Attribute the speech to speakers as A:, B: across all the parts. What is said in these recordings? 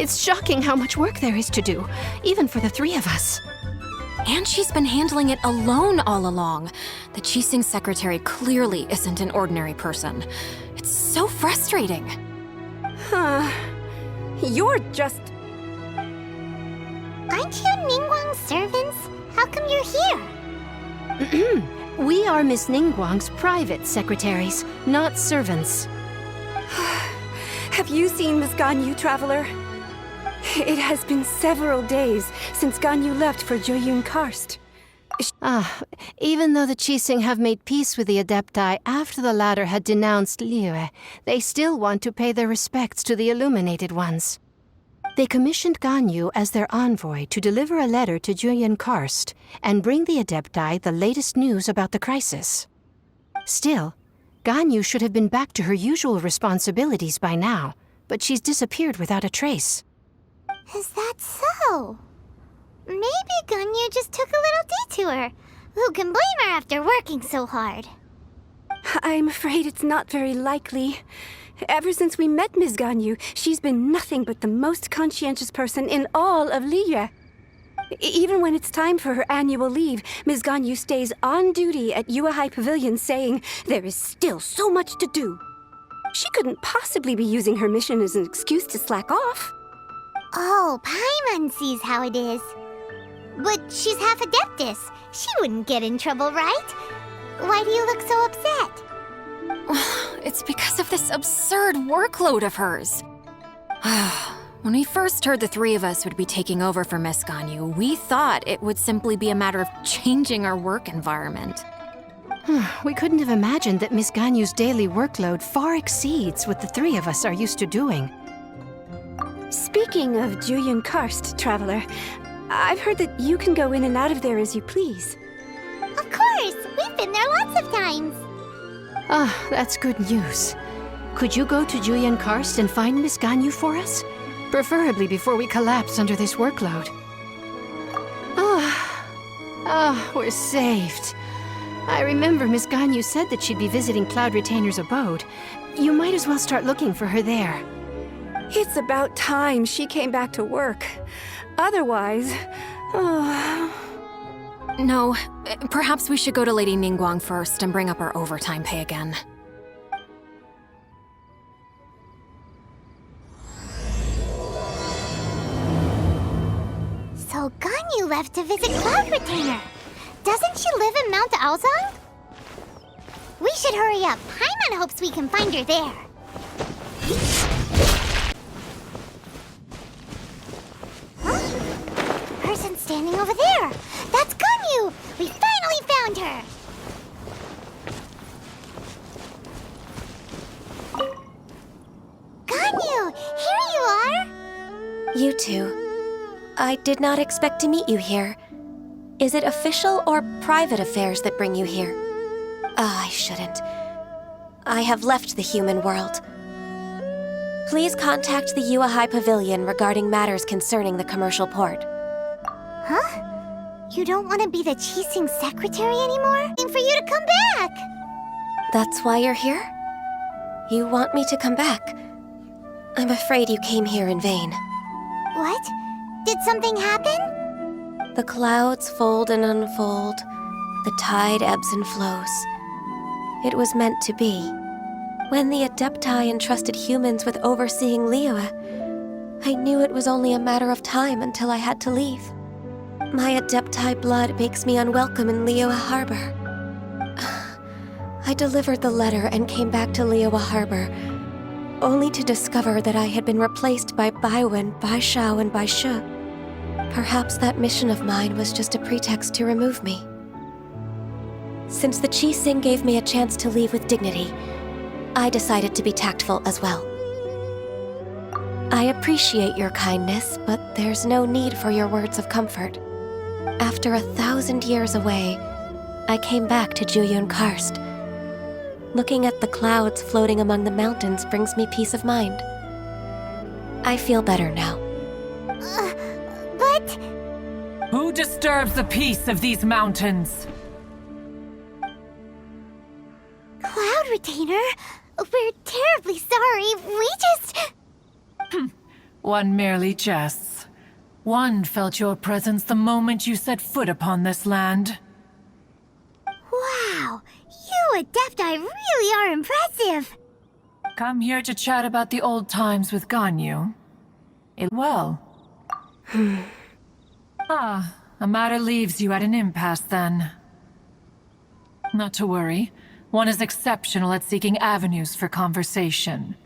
A: It's shocking how much work there is to do, even for the three of us.
B: And she's been handling it alone all along. The Qixing secretary clearly isn't an ordinary person. It's so frustrating.
C: You're just...
D: Aren't you Ningguang's servants? How come you're here?
A: We are Miss Ningguang's private secretaries, not servants.
C: Have you seen Miss Ganyu, Traveler? It has been several days since Ganyu left for Jueyun Karst.
A: Even though the Qixing have made peace with the Adepti after the latter had denounced Liyue, they still want to pay their respects to the Illuminated Ones. They commissioned Ganyu as their envoy to deliver a letter to Jueyun Karst and bring the Adepti the latest news about the crisis. Still, Ganyu should have been back to her usual responsibilities by now, but she's disappeared without a trace.
D: Is that so? Maybe Ganyu just took a little detour. Who can blame her after working so hard?
C: I'm afraid it's not very likely. Ever since we met Ms. Ganyu, she's been nothing but the most conscientious person in all of Liyue. Even when it's time for her annual leave, Ms. Ganyu stays on duty at Yuehai Pavilion saying there is still so much to do. She couldn't possibly be using her mission as an excuse to slack off.
D: Oh, Paimon sees how it is. But she's half Adeptus. She wouldn't get in trouble, right? Why do you look so upset?
B: It's because of this absurd workload of hers. When we first heard the three of us would be taking over for Miss Ganyu, we thought it would simply be a matter of changing our work environment.
A: We couldn't have imagined that Miss Ganyu's daily workload far exceeds what the three of us are used to doing.
C: Speaking of Jueyun Karst, Traveler, I've heard that you can go in and out of there as you please.
D: Of course! We've been there lots of times!
A: That's good news. Could you go to Jueyun Karst and find Miss Ganyu for us? Preferably before we collapse under this workload. We're saved. I remember Miss Ganyu said that she'd be visiting Cloud Retainer's abode. You might as well start looking for her there.
C: It's about time she came back to work. Otherwise...
B: No, perhaps we should go to Lady Ningguang first and bring up our overtime pay again.
D: So Ganyu left to visit Cloud Retainer. Doesn't she live in Mount Aozong? We should hurry up. Paimon hopes we can find her there. Huh? Person standing over there. That's Ganyu! We finally found her! Ganyu! Here you are!
E: You two. I did not expect to meet you here. Is it official or private affairs that bring you here? I shouldn't. I have left the human world. Please contact the Yuehai Pavilion regarding matters concerning the commercial port.
D: Huh? You don't want to be the Qixing secretary anymore? Waiting for you to come back!
E: That's why you're here? You want me to come back? I'm afraid you came here in vain.
D: What? Did something happen?
E: The clouds fold and unfold. The tide ebbs and flows. It was meant to be. When the Adepti entrusted humans with overseeing Liyue, I knew it was only a matter of time until I had to leave. My Adepti blood makes me unwelcome in Liyue Harbor. I delivered the letter and came back to Liyue Harbor, only to discover that I had been replaced by Baiwen, Baishao, and Baishu. Perhaps that mission of mine was just a pretext to remove me. Since the Qixing gave me a chance to leave with dignity, I decided to be tactful as well. I appreciate your kindness, but there's no need for your words of comfort. After 1,000 years away, I came back to Jueyun Karst. Looking at the clouds floating among the mountains brings me peace of mind. I feel better now.
D: But...
F: Who disturbs the peace of these mountains?
D: Cloud Retainer? We're terribly sorry. We just...
F: One merely jests. One felt your presence the moment you set foot upon this land.
D: Wow, you Adepti really are impressive.
F: Come here to chat about the old times with Ganyu. Well. A matter leaves you at an impasse then. Not to worry. One is exceptional at seeking avenues for conversation.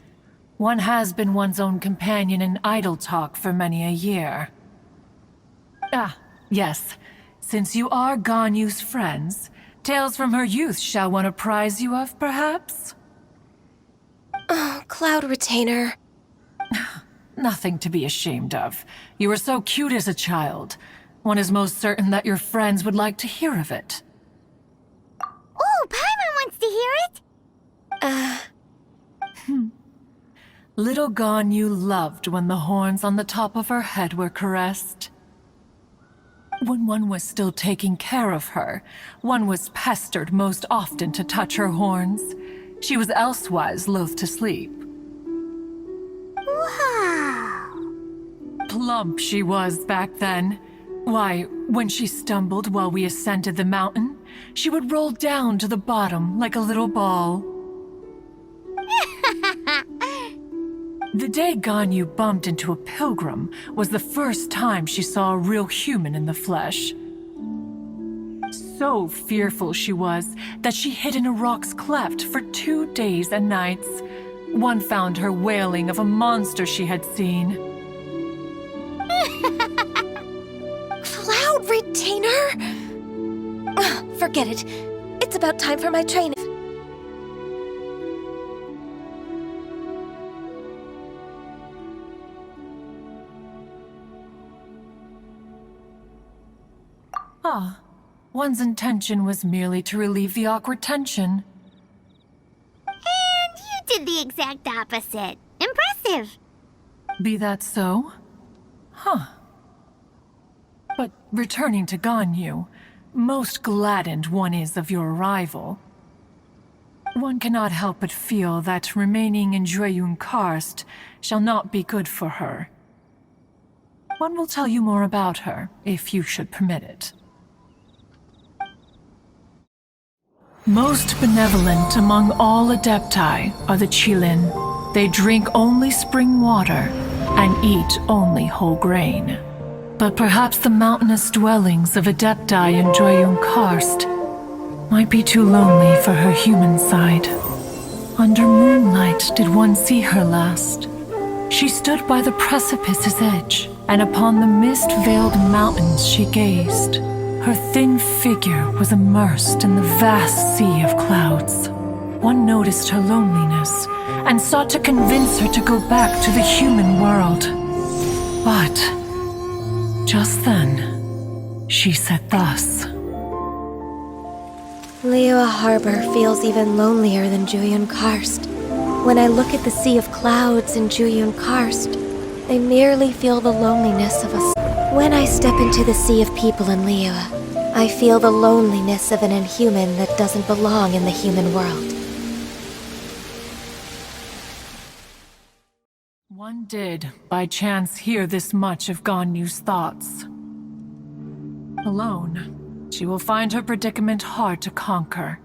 F: One has been one's own companion in idle talk for many a year. Yes. Since you are Ganyu's friends, tales from her youth shall one apprise you of, perhaps?
E: Oh, Cloud Retainer.
F: Nothing to be ashamed of. You were so cute as a child. One is most certain that your friends would like to hear of it.
D: Oh, Paimon wants to hear it.
F: Little Ganyu loved when the horns on the top of her head were caressed. When one was still taking care of her, one was pestered most often to touch her horns. She was elsewise loath to sleep.
D: Wow.
F: Plump she was back then. Why, when she stumbled while we ascended the mountain, she would roll down to the bottom like a little ball. The day Ganyu bumped into a pilgrim was the first time she saw a real human in the flesh. So fearful she was that she hid in a rock's cleft for 2 days and nights. One found her wailing of a monster she had seen.
E: Cloud Retainer? Forget it. It's about time for my training.
F: One's intention was merely to relieve the awkward tension.
D: And you did the exact opposite. Impressive.
F: Be that so? But returning to Ganyu, most gladdened one is of your arrival. One cannot help but feel that remaining in Jueyun Karst shall not be good for her. One will tell you more about her, if you should permit it. Most benevolent among all Adepti are the Qilin. They drink only spring water and eat only whole grain. But perhaps the mountainous dwellings of Adepti in Jueyun Karst might be too lonely for her human side. Under moonlight did one see her last. She stood by the precipice's edge, and upon the mist-veiled mountains she gazed. Her thin figure was immersed in the vast sea of clouds. One noticed her loneliness and sought to convince her to go back to the human world. But just then, she said thus.
E: Liyue Harbor feels even lonelier than Jueyun Karst. When I look at the sea of clouds in Jueyun Karst, I merely feel the loneliness of a... When I step into the sea of people in Liyue, I feel the loneliness of an inhuman that doesn't belong in the human world.
F: One did, by chance, hear this much of Ganyu's thoughts. Alone, she will find her predicament hard to conquer.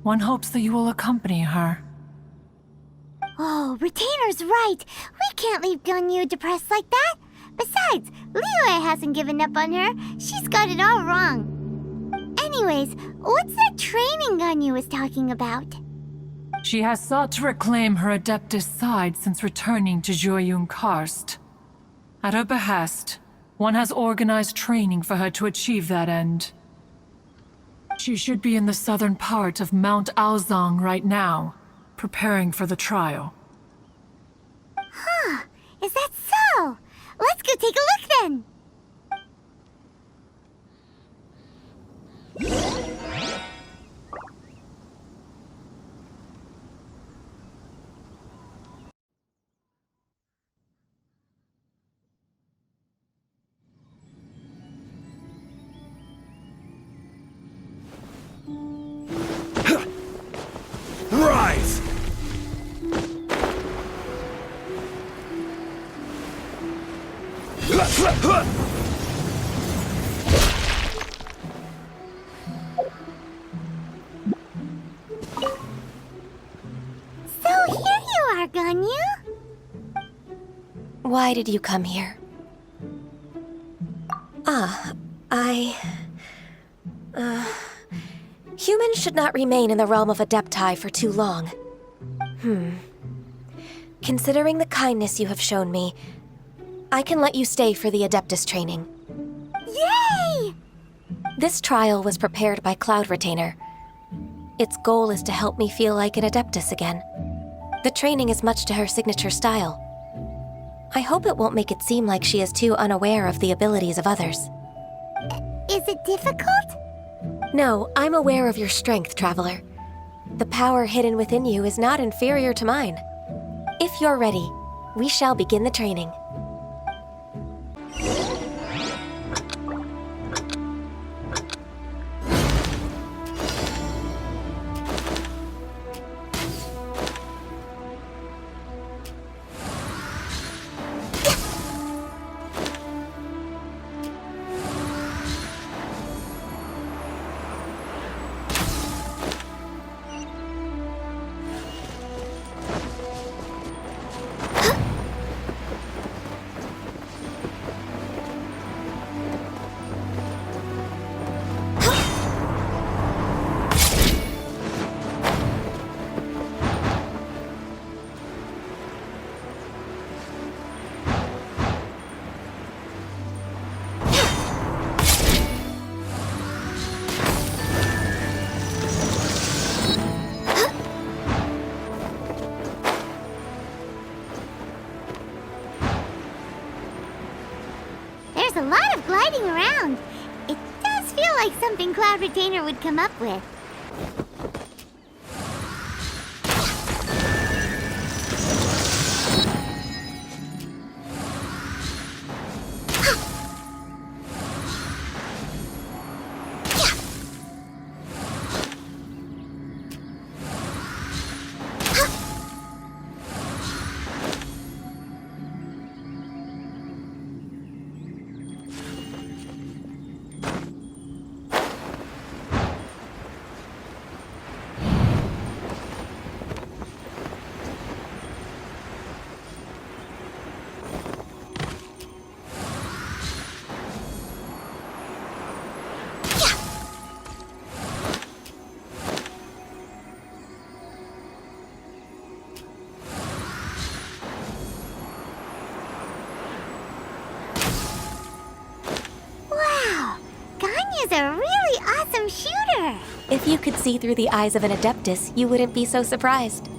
F: One hopes that you will accompany her.
D: Oh, Retainer's right. We can't leave Ganyu depressed like that. Besides, Liyue hasn't given up on her. She's got it all wrong. Anyways, what's that training Ganyu was talking about?
F: She has sought to reclaim her Adeptus side since returning to Jueyun Karst. At her behest, one has organized training for her to achieve that end. She should be in the southern part of Mount Aozang right now, preparing for the trial.
D: Huh, is that so? Let's go take a look then!
G: Rise!
D: So here you are, Ganyu.
E: Why did you come here? Humans should not remain in the realm of Adepti for too long. Considering the kindness you have shown me, I can let you stay for the Adeptus training.
D: Yay!
E: This trial was prepared by Cloud Retainer. Its goal is to help me feel like an Adeptus again. The training is much to her signature style. I hope it won't make it seem like she is too unaware of the abilities of others.
D: Is it difficult?
E: No, I'm aware of your strength, Traveler. The power hidden within you is not inferior to mine. If you're ready, we shall begin the training.
D: There's a lot of gliding around. It does feel like something Cloud Retainer would come up with. Is a really awesome shooter!
E: If you could see through the eyes of an Adeptus, you wouldn't be so surprised.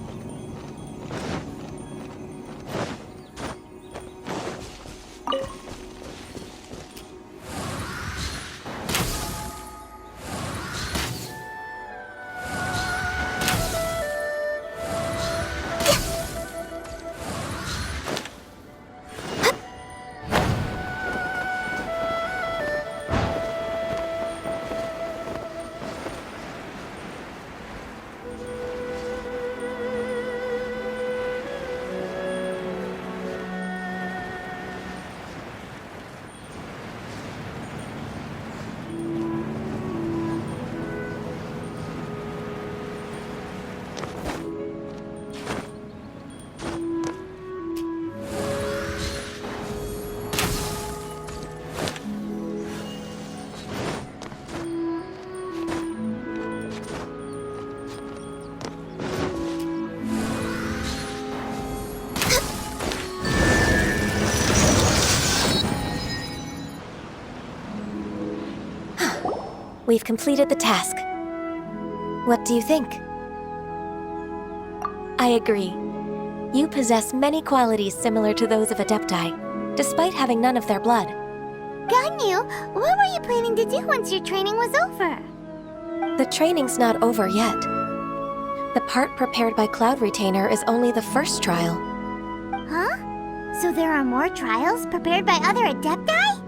E: We've completed the task. What do you think? I agree. You possess many qualities similar to those of Adepti, despite having none of their blood.
D: Ganyu, what were you planning to do once your training was over?
E: The training's not over yet. The part prepared by Cloud Retainer is only the first trial.
D: Huh? So there are more trials prepared by other Adepti?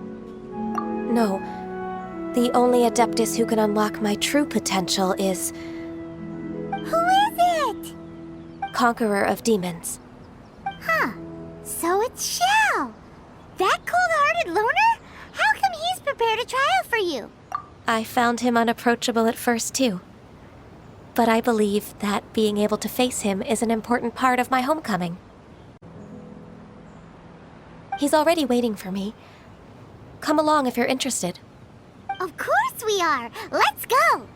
E: No. The only Adeptus who can unlock my true potential is...
D: Who is it?
E: Conqueror of Demons.
D: Huh. So it's Shell. That cold-hearted cold-hearted loner? How come he's prepared a trial for you?
E: I found him unapproachable at first, too. But I believe that being able to face him is an important part of my homecoming. He's already waiting for me. Come along if you're interested.
D: Of course we are! Let's go!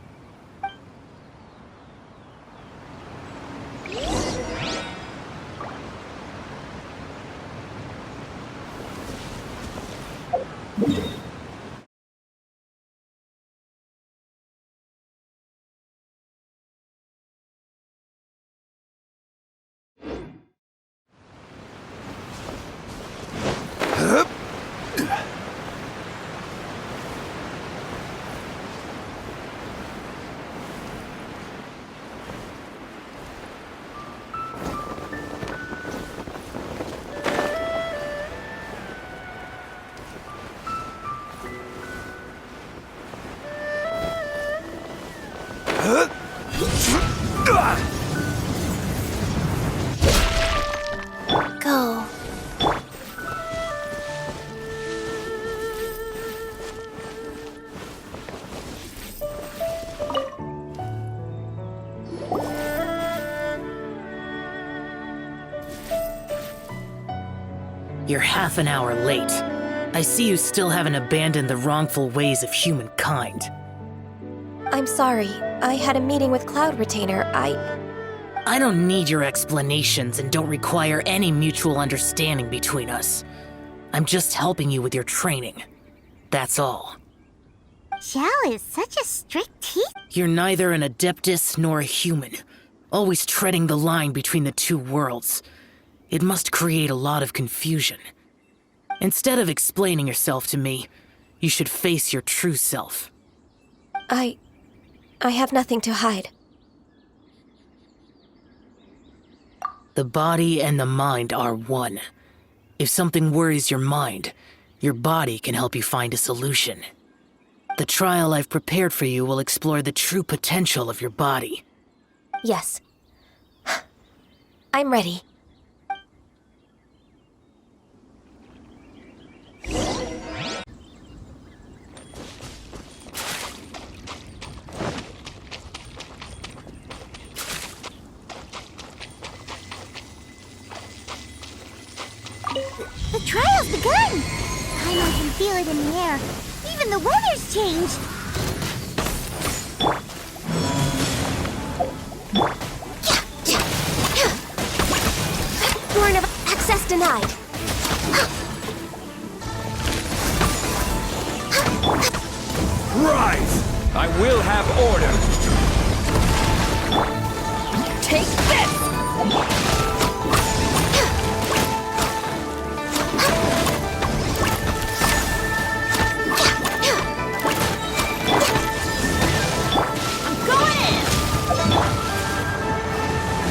E: Go.
G: You're half an hour late. I see you still haven't abandoned the wrongful ways of humankind.
E: I'm sorry. I had a meeting with Cloud Retainer.
G: I don't need your explanations and don't require any mutual understanding between us. I'm just helping you with your training. That's all.
D: Xiao is such a strict teacher.
G: You're neither an Adeptus nor a human, always treading the line between the two worlds. It must create a lot of confusion. Instead of explaining yourself to me, you should face your true self.
E: I have nothing to hide.
G: The body and the mind are one. If something worries your mind, your body can help you find a solution. The trial I've prepared for you will explore the true potential of your body.
E: Yes. I'm ready.
D: The trial's begun! I can feel it in the air. Even the weather's changed.
E: Born of access denied.
H: Rise! I will have order!
E: Take this!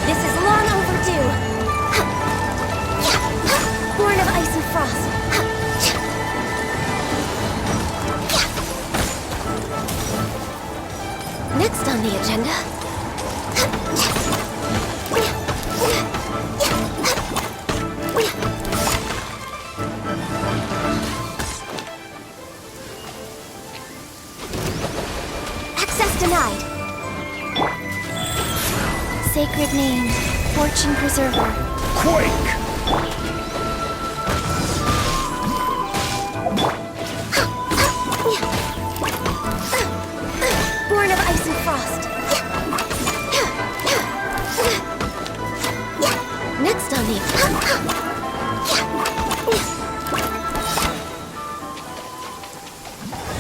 E: This is long overdue. Born of ice and frost. Next on the agenda. Access denied. Sacred name, Fortune Preserver.
H: Quake!
E: Born of ice and frost. Next on the...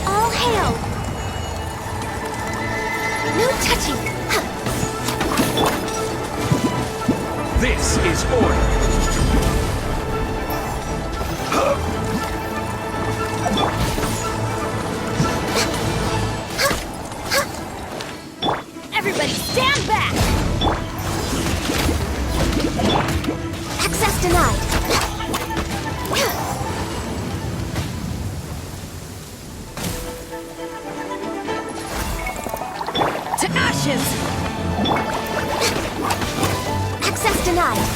E: All hail! No touching!
H: This is order!
E: Everybody stand back! Access denied. To ashes! Access denied.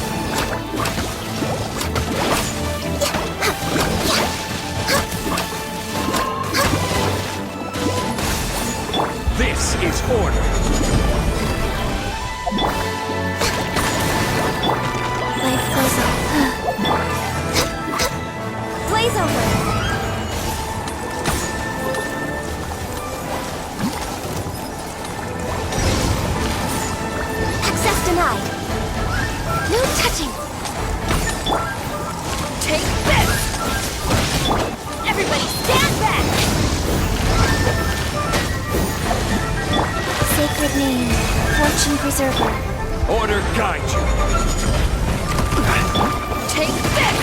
E: Berserker.
H: Order guide you.
B: Take this!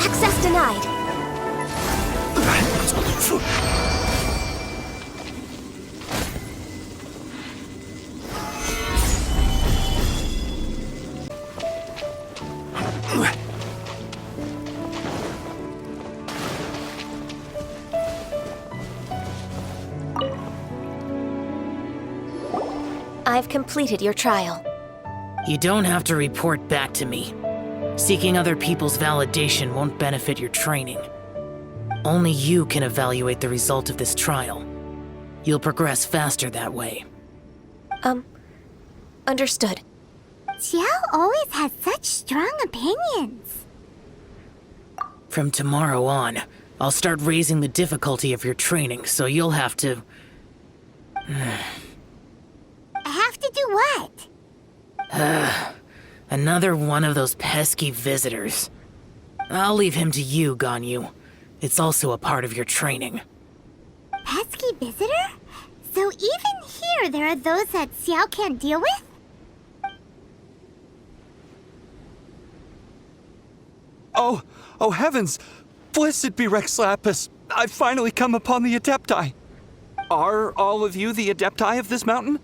E: Access denied. I've completed your trial.
G: You don't have to report back to me. Seeking other people's validation won't benefit your training. Only you can evaluate the result of this trial. You'll progress faster that way.
E: Understood.
D: Xiao always has such strong opinions.
G: From tomorrow on, I'll start raising the difficulty of your training, so you'll have to...
D: Have to do what?
G: Another one of those pesky visitors. I'll leave him to you, Ganyu. It's also a part of your training.
D: Pesky visitor? So even here there are those that Xiao can't deal with?
I: Oh heavens! Blessed be Rex Lapis! I've finally come upon the Adepti! Are all of you the Adepti of this mountain?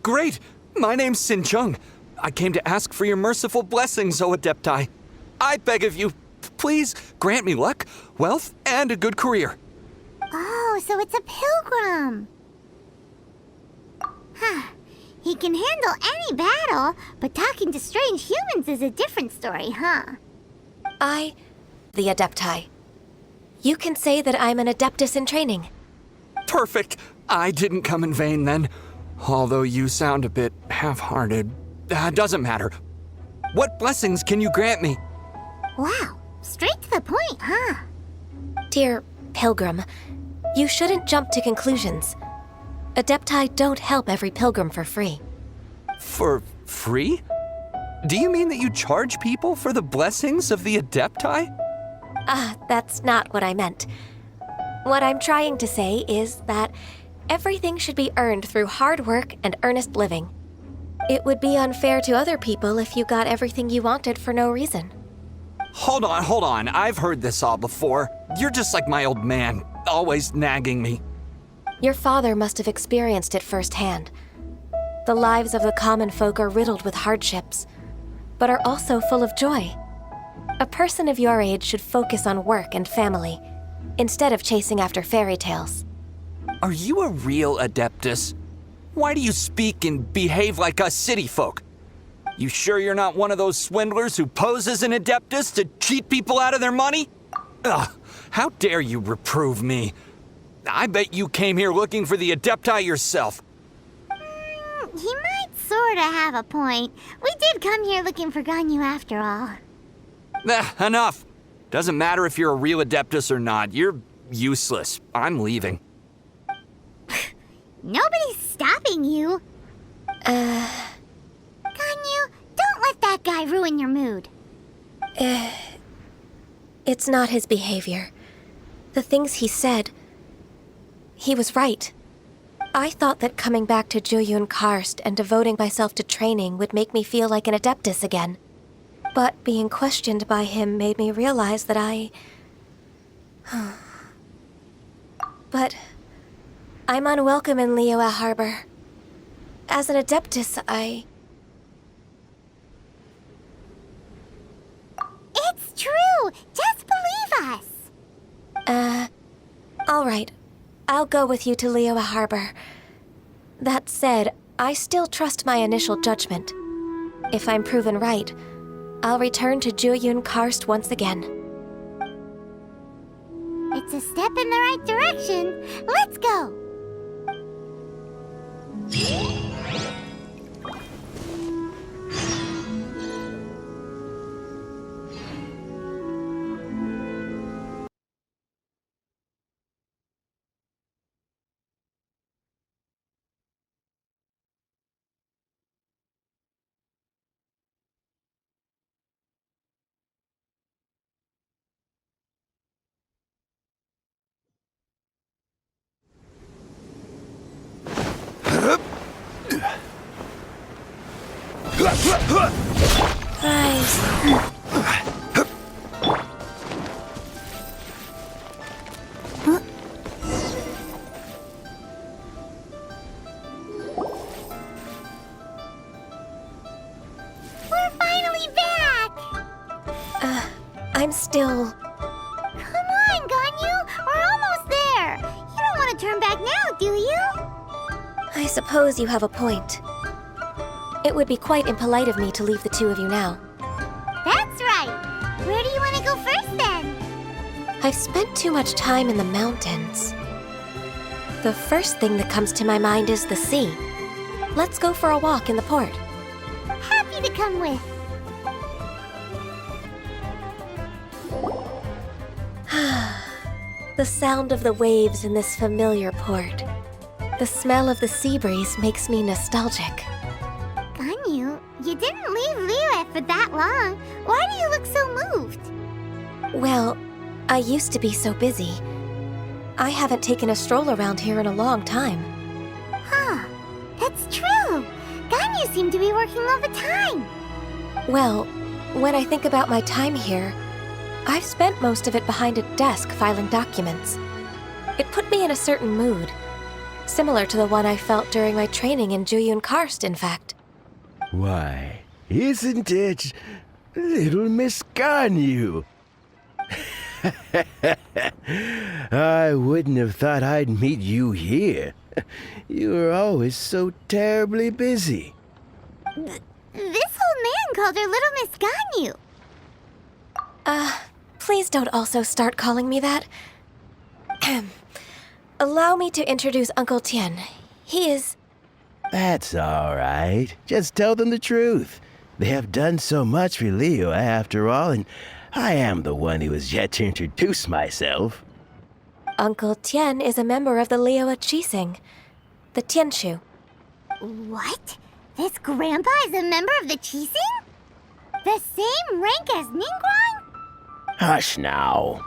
I: Great! My name's Sin Chung. I came to ask for your merciful blessings, O Adepti. I beg of you, please grant me luck, wealth, and a good career.
D: Oh, so it's a pilgrim. Huh. He can handle any battle, but talking to strange humans is a different story, huh?
E: The Adepti. You can say that I'm an Adeptus in training.
I: Perfect! I didn't come in vain then. Although you sound a bit half-hearted. Doesn't matter. What blessings can you grant me?
D: Wow, straight to the point, huh?
E: Dear Pilgrim, you shouldn't jump to conclusions. Adepti don't help every pilgrim for free.
I: For free? Do you mean that you charge people for the blessings of the Adepti?
E: That's not what I meant. What I'm trying to say is that everything should be earned through hard work and earnest living. It would be unfair to other people if you got everything you wanted for no reason.
I: Hold on. I've heard this all before. You're just like my old man, always nagging me.
E: Your father must have experienced it firsthand. The lives of the common folk are riddled with hardships, but are also full of joy. A person of your age should focus on work and family, instead of chasing after fairy tales.
I: Are you a real Adeptus? Why do you speak and behave like us city folk? You sure you're not one of those swindlers who poses an Adeptus to cheat people out of their money? Ugh, how dare you reprove me? I bet you came here looking for the Adepti yourself.
D: He might sorta have a point. We did come here looking for Ganyu after all.
I: Enough. Doesn't matter if you're a real Adeptus or not. You're useless. I'm leaving.
D: Nobody's stopping you. Ganyu, don't let that guy ruin your mood.
E: It's not his behavior. The things he said, he was right. I thought that coming back to Jueyun Karst and devoting myself to training would make me feel like an Adeptus again. But being questioned by him made me realize that But I'm unwelcome in Liyue Harbor. As an Adeptus,
D: It's true! Just believe us!
E: All right. I'll go with you to Liyue Harbor. That said, I still trust my initial judgment. If I'm proven right, I'll return to Jueyun Karst once again.
D: It's a step in the right direction. Let's go!
E: Rise.
D: We're finally back!
E: I'm still...
D: Come on, Ganyu! We're almost there! You don't want to turn back now, do you?
E: I suppose you have a point. It would be quite impolite of me to leave the two of you now.
D: That's right! Where do you want to go first, then?
E: I've spent too much time in the mountains. The first thing that comes to my mind is the sea. Let's go for a walk in the port.
D: Happy to come with.
E: The sound of the waves in this familiar port. The smell of the sea breeze makes me nostalgic.
D: Ganyu, you didn't leave Liyue for that long. Why do you look so moved?
E: Well, I used to be so busy. I haven't taken a stroll around here in a long time.
D: Huh, that's true. Ganyu seemed to be working all the time.
E: Well, when I think about my time here, I've spent most of it behind a desk filing documents. It put me in a certain mood, similar to the one I felt during my training in Juyun Karst, in fact.
J: Why, isn't it little Miss Ganyu? I wouldn't have thought I'd meet you here. You were always so terribly busy.
D: This old man called her Little Miss Ganyu.
E: Please don't also start calling me that. Allow me to introduce Uncle Tian. He is...
J: That's all right. Just tell them the truth. They have done so much for Liyue after all, and I am the one who has yet to introduce myself.
E: Uncle Tian is a member of the Liyue Qixing, the Tianshu.
D: What? This grandpa is a member of the Qixing? The same rank as Ningguang?
J: Hush now.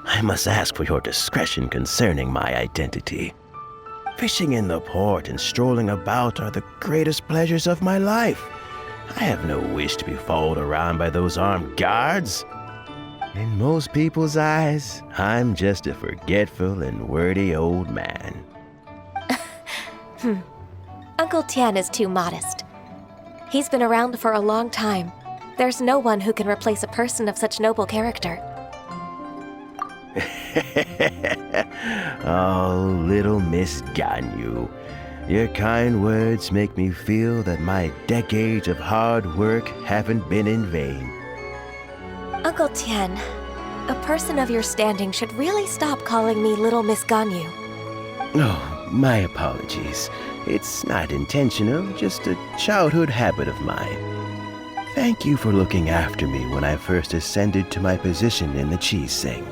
J: I must ask for your discretion concerning my identity. Fishing in the port and strolling about are the greatest pleasures of my life. I have no wish to be followed around by those armed guards. In most people's eyes, I'm just a forgetful and wordy old man.
E: Uncle Tian is too modest. He's been around for a long time. There's no one who can replace a person of such noble character.
J: Oh, little Miss Ganyu. Your kind words make me feel that my decades of hard work haven't been in vain.
E: Uncle Tian, a person of your standing should really stop calling me Little Miss Ganyu.
J: Oh, my apologies. It's not intentional, just a childhood habit of mine. Thank you for looking after me when I first ascended to my position in the Qixing.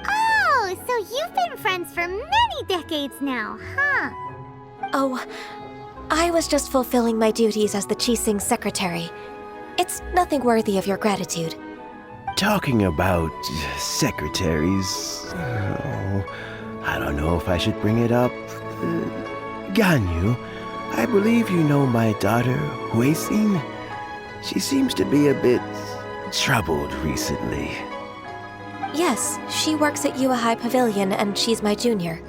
D: Oh, so you've been friends for many decades now, huh?
E: Oh, I was just fulfilling my duties as the Qixing secretary. It's nothing worthy of your gratitude.
J: Talking about secretaries, I don't know if I should bring it up. Ganyu, I believe you know my daughter, Huixin. She seems to be a bit troubled recently.
E: Yes, she works at Yua High Pavilion and she's my junior.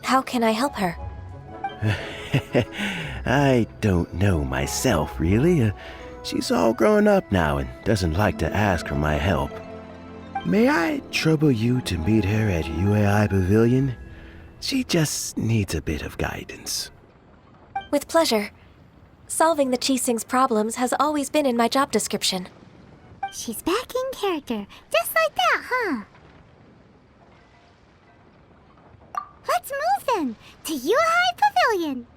E: How can I help her?
J: I don't know myself, really. She's all grown up now and doesn't like to ask for my help. May I trouble you to meet her at UAI Pavilion? She just needs a bit of guidance.
E: With pleasure. Solving the Qixing's problems has always been in my job description.
D: She's back in character, just like that, huh? Let's move then, to Yuhai Pavilion.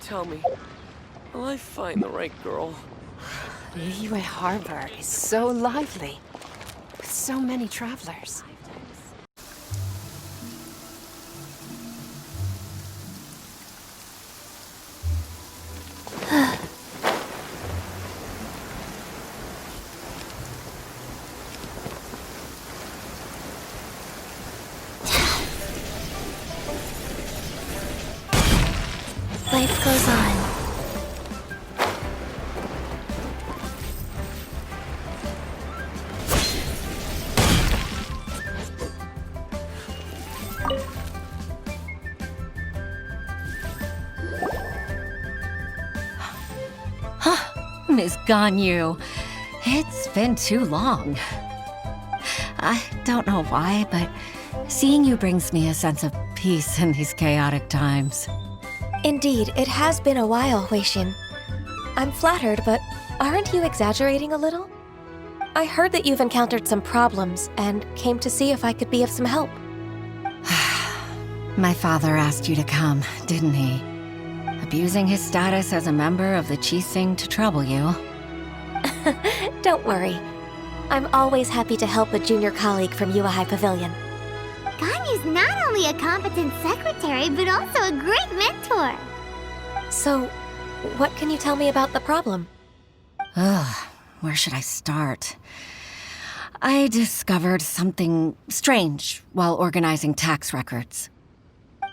K: Tell me, will I find the right girl?
A: Liyue Harbor is so lively, with so many travelers.
E: life goes on.
B: Miss Ganyu, it's been too long. I don't know why, but seeing you brings me a sense of peace in these chaotic times.
E: Indeed, it has been a while, Huixin. I'm flattered, but aren't you exaggerating a little? I heard that you've encountered some problems and came to see if I could be of some help.
B: My father asked you to come, didn't he? Abusing his status as a member of the Qixing to trouble you.
E: Don't worry. I'm always happy to help a junior colleague from Yuehai Pavilion.
D: Ganyu's not only a competent secretary, but also a great mentor.
E: So, what can you tell me about the problem?
B: Ugh, where should I start? I discovered something strange while organizing tax records.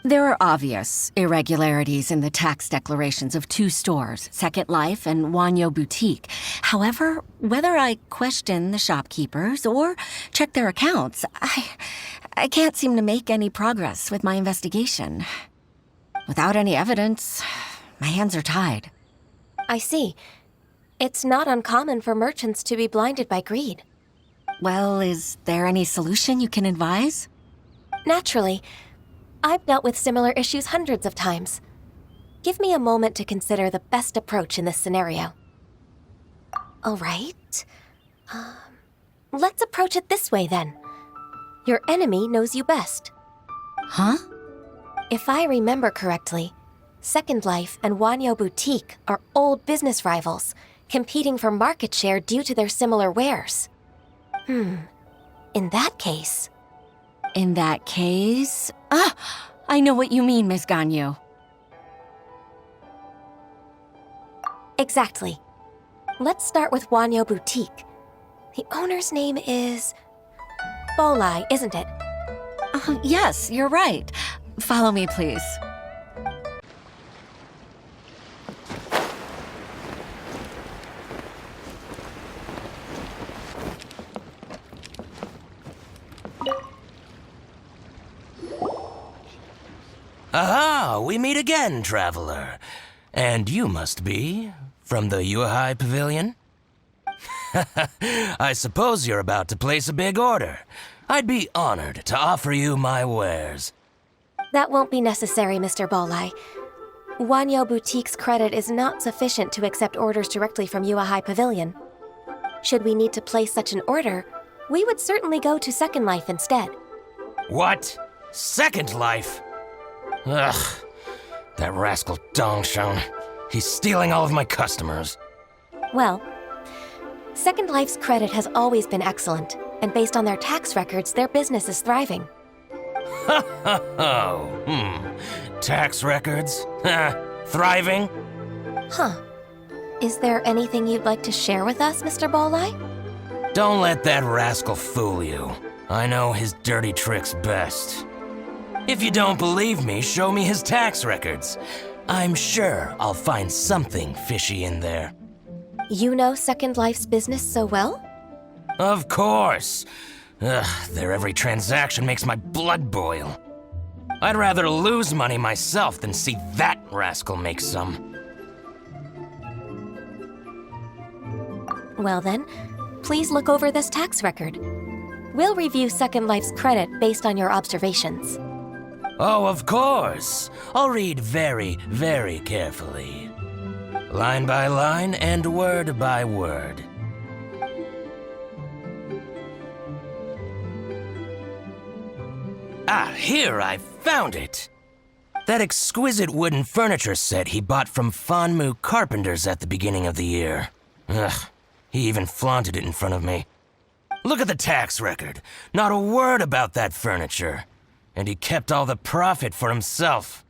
B: There are obvious irregularities in the tax declarations of two stores, Second Life and Wanyo Boutique. However, whether I question the shopkeepers or check their accounts, I can't seem to make any progress with my investigation. Without any evidence, my hands are tied.
E: I see. It's not uncommon for merchants to be blinded by greed.
B: Well, is there any solution you can advise?
E: Naturally. I've dealt with similar issues hundreds of times. Give me a moment to consider the best approach in this scenario. All right. Let's approach it this way, then. Your enemy knows you best.
B: Huh?
E: If I remember correctly, Second Life and Wanyo Boutique are old business rivals, competing for market share due to their similar wares. In that case...
B: In that case... I know what you mean, Miss Ganyu.
E: Exactly. Let's start with Wanyo Boutique. The owner's name is... Bolai, isn't it?
B: Yes, you're right. Follow me, please.
L: Aha! We meet again, traveler. And you must be from the Yuehai Pavilion? I suppose you're about to place a big order. I'd be honored to offer you my wares.
E: That won't be necessary, Mr. Bolai. Wanyo Boutique's credit is not sufficient to accept orders directly from Yuehai Pavilion. Should we need to place such an order, we would certainly go to Second Life instead.
L: What? Second Life? Ugh, that rascal Dongshun. He's stealing all of my customers.
E: Well, Second Life's credit has always been excellent, and based on their tax records, their business is thriving.
L: Tax records? Thriving?
E: Huh. Is there anything you'd like to share with us, Mr. Bolai?
L: Don't let that rascal fool you. I know his dirty tricks best. If you don't believe me, show me his tax records. I'm sure I'll find something fishy in there.
E: You know Second Life's business so well?
L: Of course. Their every transaction makes my blood boil. I'd rather lose money myself than see that rascal make some.
E: Well then, please look over this tax record. We'll review Second Life's credit based on your observations.
L: Oh, of course. I'll read very, very carefully. Line by line and word by word. Ah, here, I found it. That exquisite wooden furniture set he bought from Fanmu Carpenters at the beginning of the year. Ugh, he even flaunted it in front of me. Look at the tax record. Not a word about that furniture. And he kept all the profit for himself.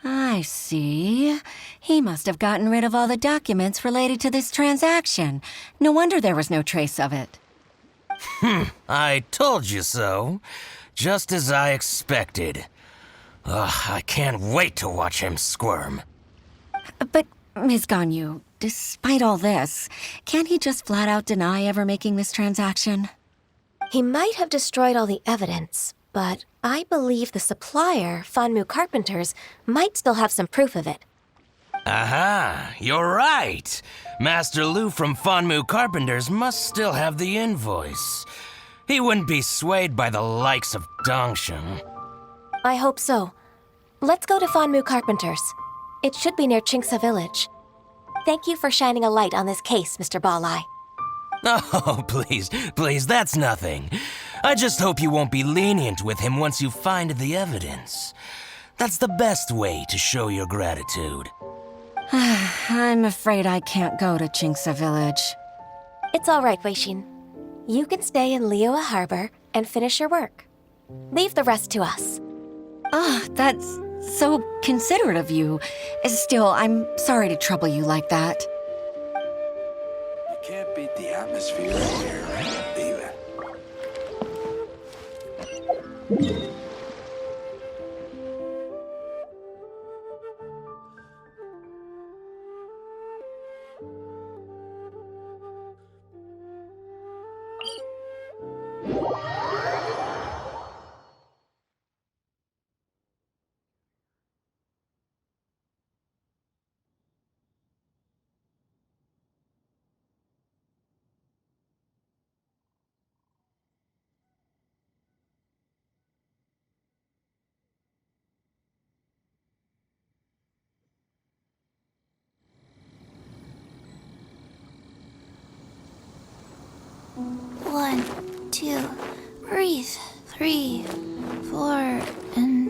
B: I see. He must have gotten rid of all the documents related to this transaction. No wonder there was no trace of it.
L: I told you so. Just as I expected. Ugh, I can't wait to watch him squirm.
M: But, Ms. Ganyu, despite all this, can't he just flat out deny ever making this transaction?
E: He might have destroyed all the evidence, but I believe the supplier, Fanmu Carpenters, might still have some proof of it.
L: Aha, you're right. Master Lu from Fanmu Carpenters must still have the invoice. He wouldn't be swayed by the likes of Dongsheng.
E: I hope so. Let's go to Fanmu Carpenters. It should be near Chingsa Village. Thank you for shining a light on this case, Mr. Balai.
L: Oh, please, that's nothing. I just hope you won't be lenient with him once you find the evidence. That's the best way to show your gratitude.
M: I'm afraid I can't go to Chingsa Village.
E: It's all right, Weixin. You can stay in Liyue Harbor and finish your work. Leave the rest to us.
M: That's so considerate of you. Still, I'm sorry to trouble you like that.
H: You can't beat the atmosphere in here, leave it.
D: One, two, breathe. 3, 4, and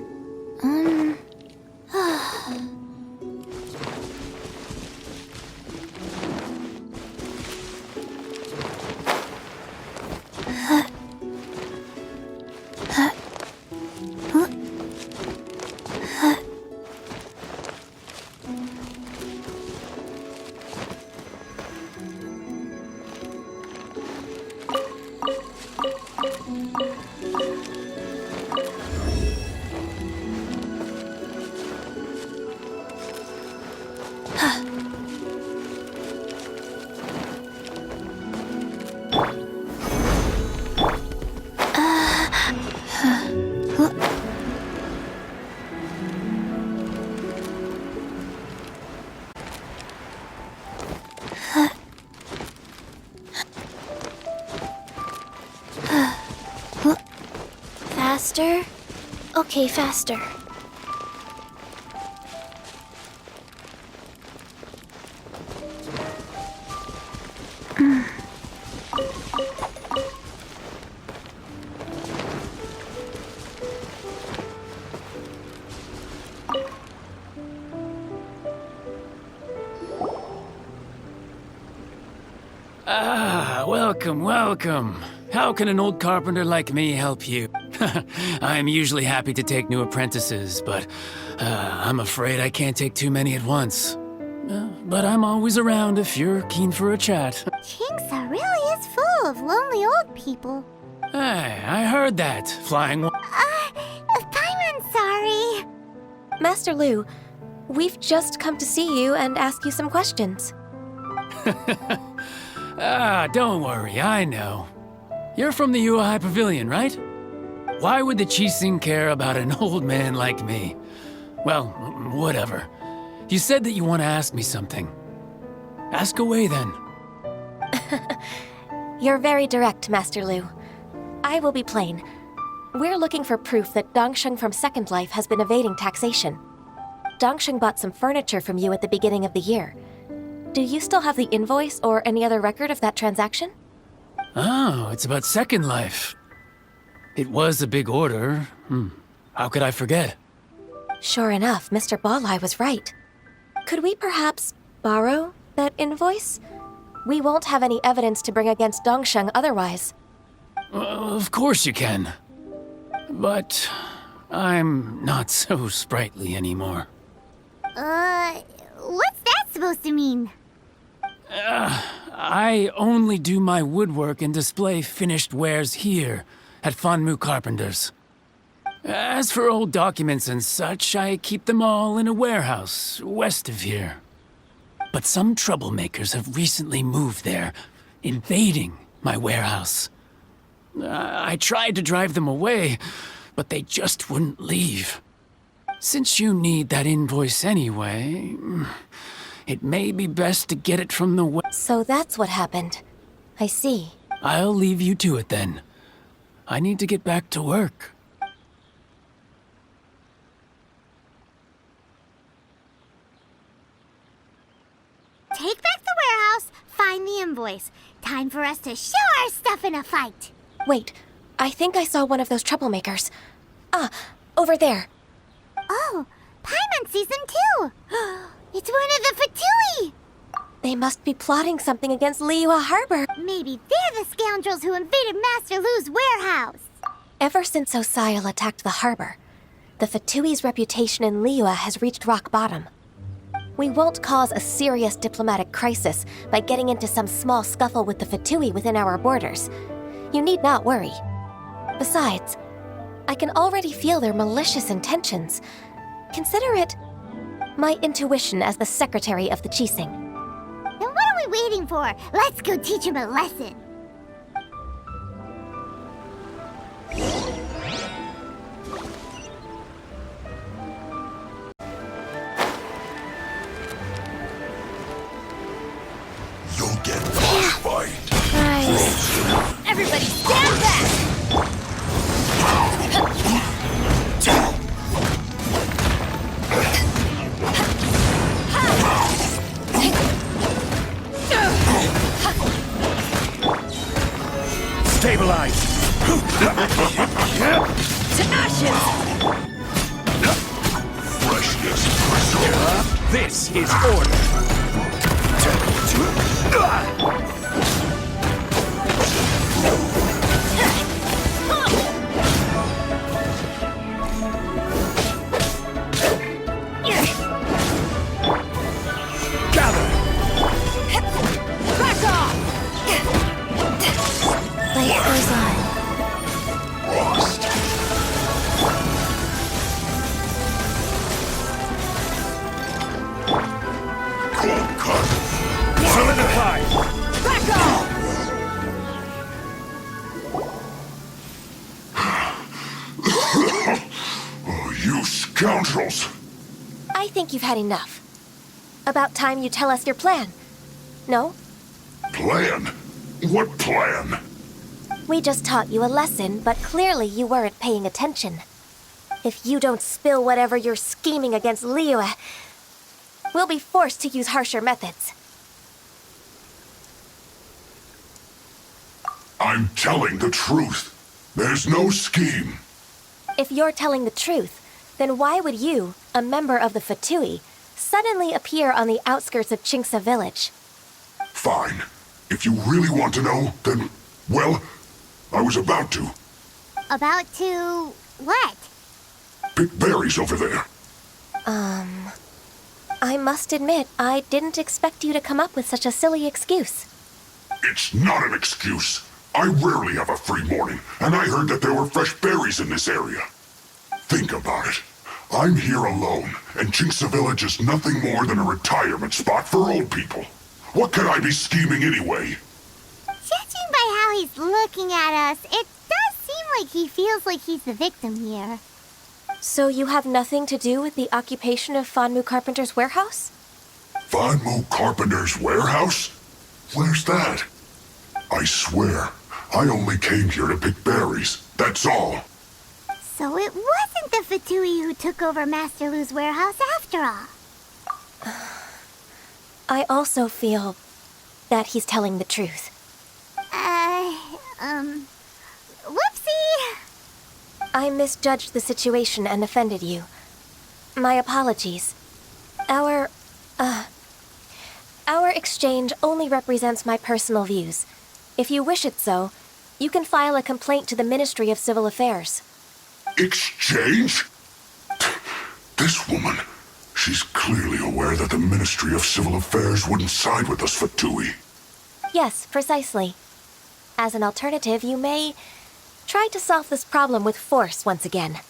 D: faster? Okay, faster.
N: Welcome. How can an old carpenter like me help you? I'm usually happy to take new apprentices, but I'm afraid I can't take too many at once. But I'm always around if you're keen for a chat.
D: Chingsa really is full of lonely old people.
N: Hey, I heard that, flying one.
D: Paimon, sorry.
E: Master Lu, we've just come to see you and ask you some questions.
N: Don't worry, I know. You're from the Yuehai Pavilion, right? Why would the Qixing care about an old man like me? Well, whatever. You said that you want to ask me something. Ask away, then.
E: You're very direct, Master Lu. I will be plain. We're looking for proof that Dongsheng from Second Life has been evading taxation. Dongsheng bought some furniture from you at the beginning of the year. Do you still have the invoice or any other record of that transaction?
N: Oh, it's about Second Life. It was a big order. How could I forget?
E: Sure enough, Mr. Balai was right. Could we perhaps borrow that invoice? We won't have any evidence to bring against Dongsheng otherwise.
N: Of course you can. But I'm not so sprightly anymore.
D: What's that supposed to mean?
N: I only do my woodwork and display finished wares here at Fanmu Carpenters. As for old documents and such, I keep them all in a warehouse west of here. but some troublemakers have recently moved there, invading my warehouse. I tried to drive them away, but they just wouldn't leave. Since you need that invoice anyway, it may be best to get it from the
E: So that's what happened. I see.
N: I'll leave you to it then. I need to get back to work.
D: Take back the warehouse, find the invoice. Time for us to show our stuff in a fight.
E: Wait, I think I saw one of those troublemakers. Ah, over there.
D: Oh, Paimon sees them too. It's one of the Fatui.
E: They must be plotting something against Liyue Harbor.
D: Maybe they're the scoundrels who invaded Master Lu's warehouse.
E: Ever since Osial attacked the harbor, the Fatui's reputation in Liyue has reached rock bottom. We won't cause a serious diplomatic crisis by getting into some small scuffle with the Fatui within our borders. You need not worry. Besides, I can already feel their malicious intentions. Consider it my intuition as the secretary of the Qixing.
D: Then what are we waiting for? Let's go teach him a lesson.
H: You'll get frostbite.
B: Nice. Everybody stand back!
H: Stabilize.
B: To ashes!
H: Freshness. This is order. Gather.
B: Back off!
E: Light goes on.
H: Frost. Cold cut. Solidify.
B: Back off!
H: Oh, you scoundrels.
E: I think you've had enough. About time you tell us your plan. No?
H: Plan? What plan?
E: We just taught you a lesson, but clearly you weren't paying attention. If you don't spill whatever you're scheming against Liyue, we'll be forced to use harsher methods.
H: I'm telling the truth. There's no scheme.
E: If you're telling the truth, then why would you, a member of the Fatui, suddenly appear on the outskirts of Qingce village?
H: Fine. If you really want to know, then, well, I was about to.
D: About to what?
H: Pick berries over there.
E: I must admit, I didn't expect you to come up with such a silly excuse.
H: It's not an excuse. I rarely have a free morning, and I heard that there were fresh berries in this area. Think about it. I'm here alone, and Qingce Village is nothing more than a retirement spot for old people. What could I be scheming anyway?
D: Judging by how he's looking at us, it does seem like he feels like he's the victim here.
E: So you have nothing to do with the occupation of Fanmu Carpenter's warehouse?
H: Fanmu Carpenter's warehouse? Where's that? I swear, I only came here to pick berries. That's all.
D: So it wasn't the Fatui who took over Master Lu's warehouse after all.
E: I also feel that he's telling the truth.
D: Whoopsie!
E: I misjudged the situation and offended you. My apologies. Our exchange only represents my personal views. If you wish it so, you can file a complaint to the Ministry of Civil Affairs.
H: Exchange? This woman, she's clearly aware that the Ministry of Civil Affairs wouldn't side with us, Fatui.
E: Yes, precisely. As an alternative, you may try to solve this problem with force once again.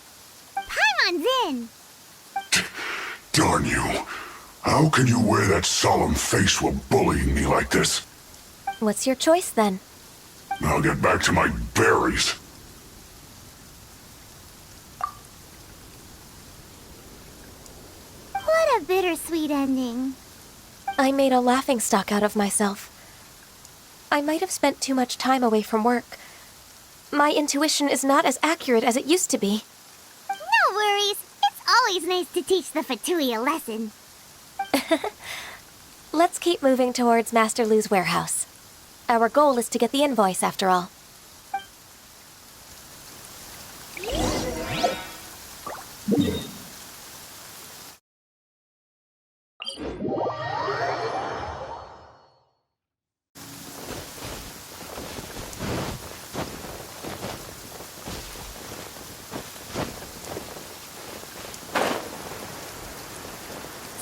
D: Paimon's in!
H: Darn you. How can you wear that solemn face while bullying me like this?
E: What's your choice then?
H: I'll get back to my berries.
D: What a bittersweet ending.
E: I made a laughingstock out of myself. I might have spent too much time away from work. My intuition is not as accurate as it used to be.
D: No worries. It's always nice to teach the Fatui a lesson.
E: Let's keep moving towards Master Lu's warehouse. Our goal is to get the invoice, after all.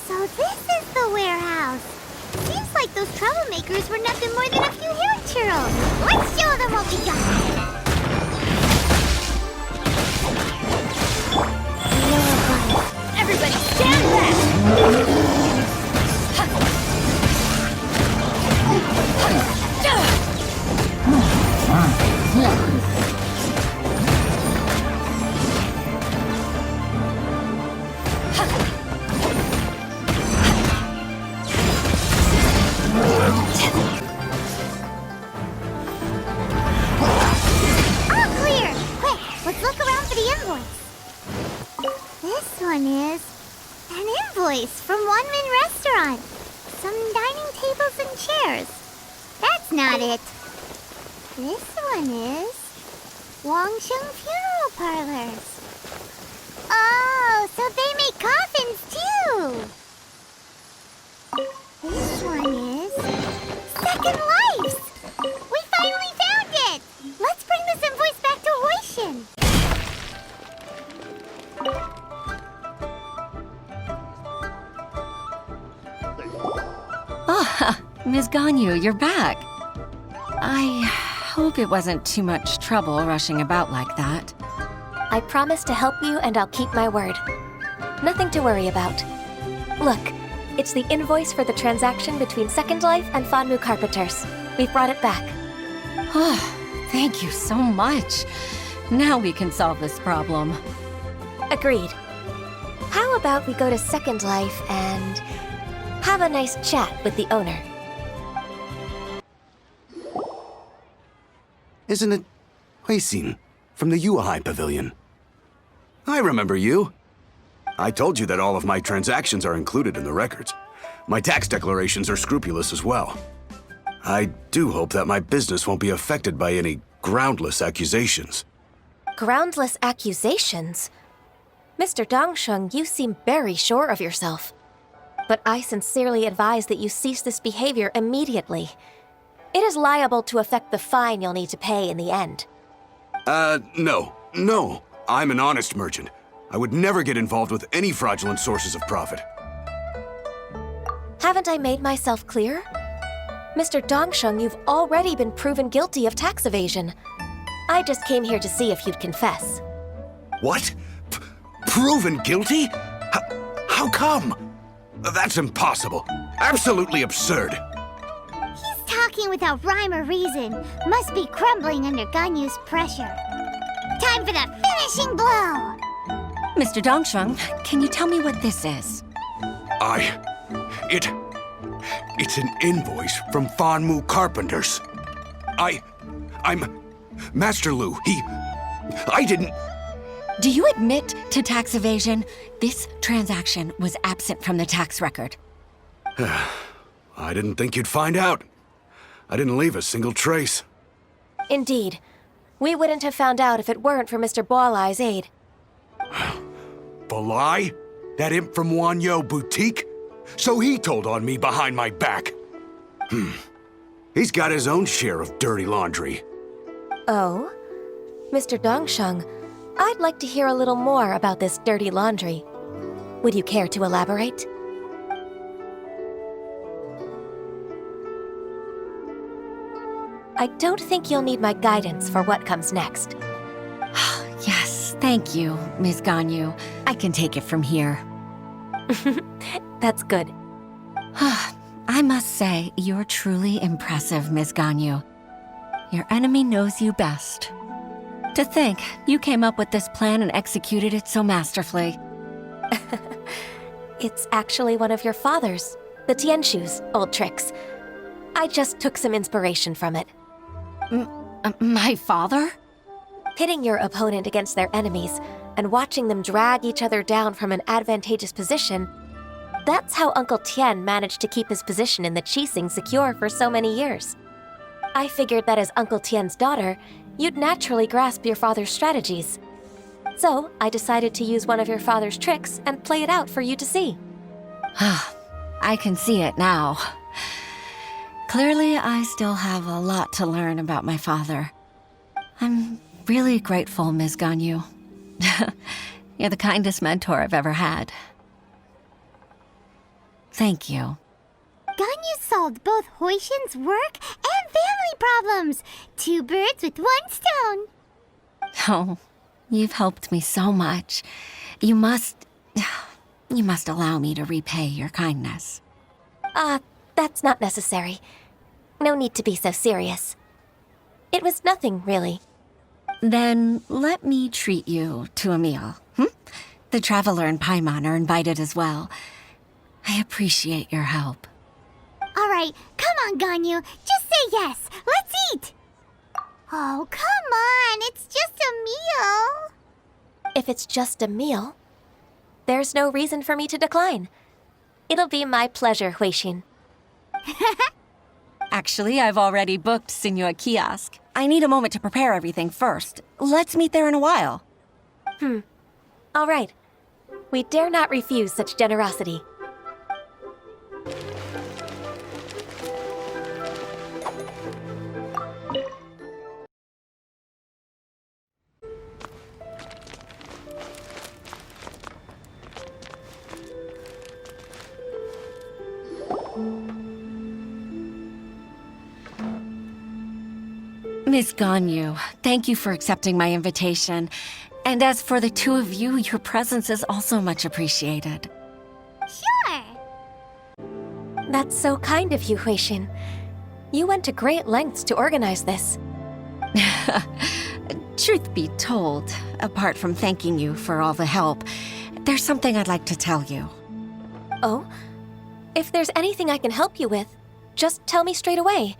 D: So this is the warehouse. Seems like those troublemakers were nothing more than a few hair churros. Let's show them what we got. Everybody stand back! All clear! Quick, let's look around for the invoice. This one is an invoice from One Min Restaurant. Some dining tables and chairs. That's not it. This one is Wangsheng Funeral Parlors. Oh, so they make coffins too. This one is Second Lives. We finally found it. Let's bring this invoice back to Hoishin.
M: Ah, Ms. Ganyu, you're back. I hope it wasn't too much trouble rushing about like that.
E: I promise to help you, and I'll keep my word. Nothing to worry about. Look, it's the invoice for the transaction between Second Life and Fanmu Carpenters. We've brought it back.
M: Oh, thank you so much. Now we can solve this problem.
E: Agreed. How about we go to Second Life and have a nice chat with the owner?
O: Isn't it Huixin from the Yuehai Pavilion? I remember you. I told you that all of my transactions are included in the records. My tax declarations are scrupulous as well. I do hope that my business won't be affected by any groundless accusations.
E: Groundless accusations? Mr. Dongsheng, you seem very sure of yourself. But I sincerely advise that you cease this behavior immediately. It is liable to affect the fine you'll need to pay in the end.
O: No. I'm an honest merchant. I would never get involved with any fraudulent sources of profit.
E: Haven't I made myself clear? Mr. Dongsheng, you've already been proven guilty of tax evasion. I just came here to see if you'd confess.
O: What? Proven guilty? How come? That's impossible. Absolutely absurd.
D: He's talking without rhyme or reason. Must be crumbling under Ganyu's pressure. Time for the finishing blow!
M: Mr. Dongsheng, can you tell me what this is?
O: It's an invoice from Fanmu Carpenters. I'm Master Lu. I didn't...
M: Do you admit to tax evasion? This transaction was absent from the tax record.
O: I didn't think you'd find out. I didn't leave a single trace.
E: Indeed. We wouldn't have found out if it weren't for Mr. Boalai's aid.
O: Balai? That imp from Wanyo Boutique? So he told on me behind my back. He's got his own share of dirty laundry.
E: Oh? Mr. Dongsheng, I'd like to hear a little more about this dirty laundry. Would you care to elaborate? I don't think you'll need my guidance for what comes next.
M: Yes, thank you, Ms. Ganyu. I can take it from here.
E: That's good.
M: I must say, you're truly impressive, Ms. Ganyu. Your enemy knows you best. To think, you came up with this plan and executed it so masterfully.
E: It's actually one of your father's, the Tianshu's, old tricks. I just took some inspiration from it.
M: My father?
E: Pitting your opponent against their enemies and watching them drag each other down from an advantageous position, that's how Uncle Tien managed to keep his position in the Qixing secure for so many years. I figured that as Uncle Tien's daughter, you'd naturally grasp your father's strategies. So I decided to use one of your father's tricks and play it out for you to see.
M: I can see it now. Clearly, I still have a lot to learn about my father. I'm really grateful, Ms. Ganyu. You're the kindest mentor I've ever had. Thank you.
D: Ganyu solved both Huixin's work and family problems. 2 birds with 1 stone.
M: Oh, you've helped me so much. You must allow me to repay your kindness.
E: That's not necessary. No need to be so serious. It was nothing, really.
M: Then let me treat you to a meal. The Traveler and Paimon are invited as well. I appreciate your help.
D: All right, come on, Ganyu. Just say yes. Let's eat. Oh, come on. It's just a meal.
E: If it's just a meal, there's no reason for me to decline. It'll be my pleasure, Huixin.
M: Actually, I've already booked Sinua Kiosk. I need a moment to prepare everything first. Let's meet there in a while.
E: All right. We dare not refuse such generosity.
M: Miss Ganyu, thank you for accepting my invitation. And as for the 2 of you, your presence is also much appreciated.
D: Sure.
E: That's so kind of you, Huixin. You went to great lengths to organize this.
M: Truth be told, apart from thanking you for all the help, there's something I'd like to tell you.
E: Oh? If there's anything I can help you with, just tell me straight away.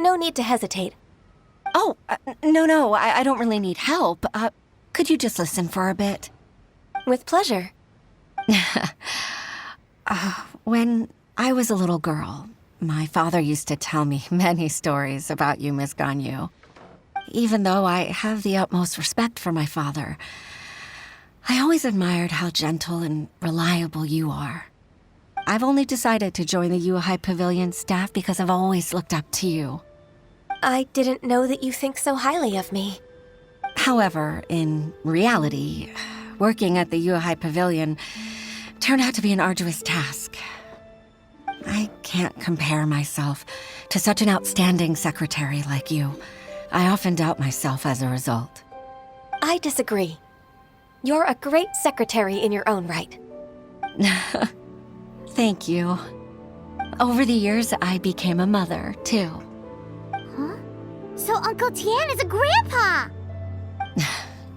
E: No need to hesitate.
M: Oh, no, I don't really need help. Could you just listen for a bit?
E: With pleasure.
M: When I was a little girl, my father used to tell me many stories about you, Miss Ganyu. Even though I have the utmost respect for my father, I always admired how gentle and reliable you are. I've only decided to join the Yuhai Pavilion staff because I've always looked up to you.
E: I didn't know that you think so highly of me.
M: However, in reality, working at the Yuhai Pavilion turned out to be an arduous task. I can't compare myself to such an outstanding secretary like you. I often doubt myself as a result.
E: I disagree. You're a great secretary in your own right.
M: Thank you. Over the years, I became a mother, too.
D: Huh? So Uncle Tien is a grandpa!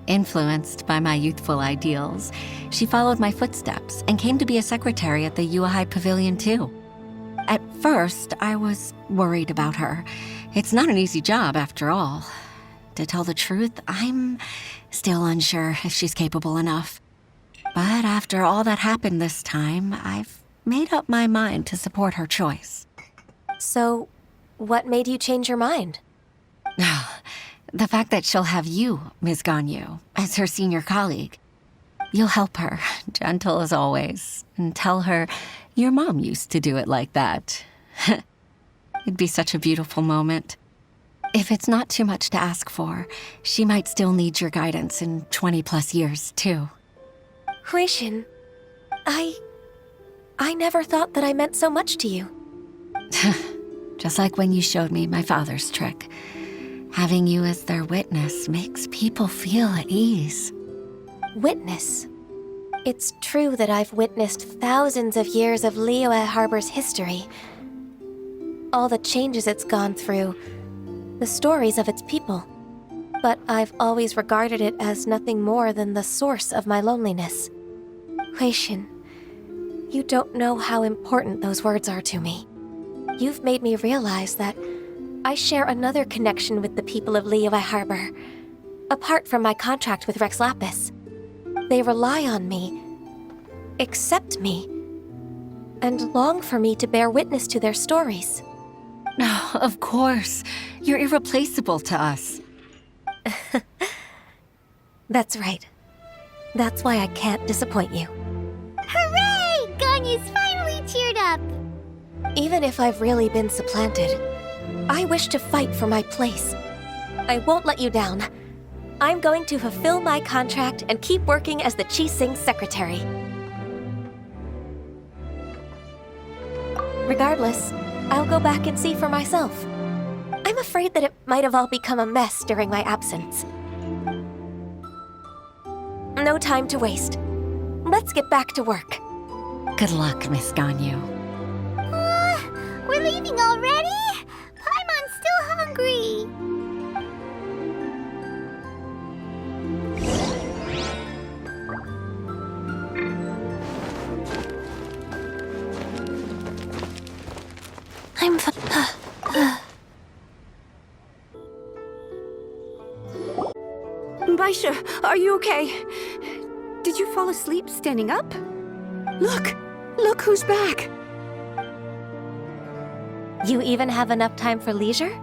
M: Influenced by my youthful ideals, she followed my footsteps and came to be a secretary at the Yuhai Pavilion, too. At first, I was worried about her. It's not an easy job, after all. To tell the truth, I'm still unsure if she's capable enough. But after all that happened this time, I've made up my mind to support her choice.
E: So, what made you change your mind?
M: The fact that she'll have you, Ms. Ganyu, as her senior colleague. You'll help her, gentle as always, and tell her your mom used to do it like that. It'd be such a beautiful moment. If it's not too much to ask for, she might still need your guidance in 20+ years, too.
E: Huixin, I never thought that I meant so much to you.
M: Just like when you showed me my father's trick. Having you as their witness makes people feel at ease.
E: Witness? It's true that I've witnessed thousands of years of Liyue Harbor's history. All the changes it's gone through, the stories of its people. But I've always regarded it as nothing more than the source of my loneliness. Huixin, you don't know how important those words are to me. You've made me realize that I share another connection with the people of Liyue Harbor, apart from my contract with Rex Lapis. They rely on me, accept me, and long for me to bear witness to their stories.
M: Of course. You're irreplaceable to us.
E: That's right. That's why I can't disappoint you.
D: Hooray! Ganyu's finally cheered up!
E: Even if I've really been supplanted, I wish to fight for my place. I won't let you down. I'm going to fulfill my contract and keep working as the Qixing's secretary. Regardless, I'll go back and see for myself. I'm afraid that it might have all become a mess during my absence. No time to waste. Let's get back to work.
M: Good luck, Miss Ganyu.
D: We're leaving already? Paimon's still hungry.
E: I'm
C: Baisha, are you okay? Did you fall asleep standing up? Look who's back.
E: You even have enough time for leisure?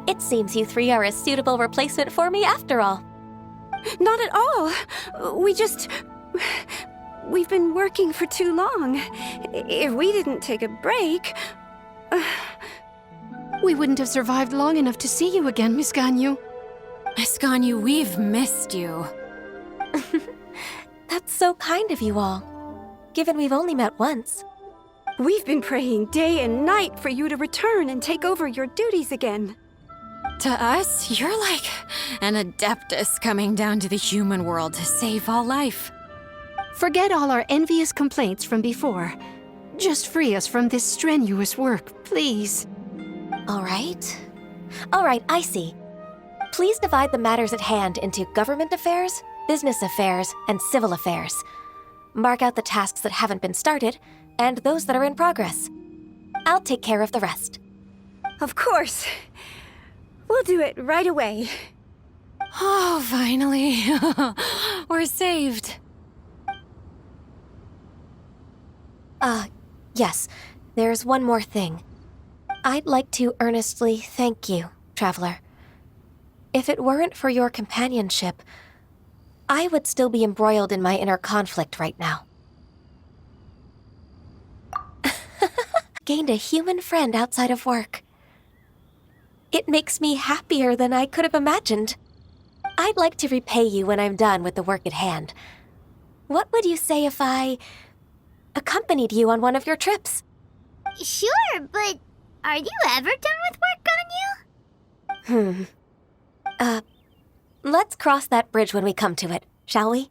E: It seems you three are a suitable replacement for me after all.
C: Not at all. We've been working for too long. If we didn't take a break...
A: We wouldn't have survived long enough to see you again, Miss Ganyu.
B: Miss Ganyu, we've missed you.
E: That's so kind of you all, given we've only met once.
C: We've been praying day and night for you to return and take over your duties again.
B: To us, you're like an adeptus coming down to the human world to save all life.
A: Forget all our envious complaints from before. Just free us from this strenuous work, please.
E: All right, I see. Please divide the matters at hand into government affairs, business affairs, and civil affairs. Mark out the tasks that haven't been started, and those that are in progress. I'll take care of the rest.
C: Of course. We'll do it right away.
B: Oh, finally. We're saved.
E: Yes, there's one more thing. I'd like to earnestly thank you, Traveler. If it weren't for your companionship, I would still be embroiled in my inner conflict right now. Gained a human friend outside of work. It makes me happier than I could have imagined. I'd like to repay you when I'm done with the work at hand. What would you say if I accompanied you on one of your trips?
D: Sure, but are you ever done with work, Ganyu?
E: Let's cross that bridge when we come to it, shall we?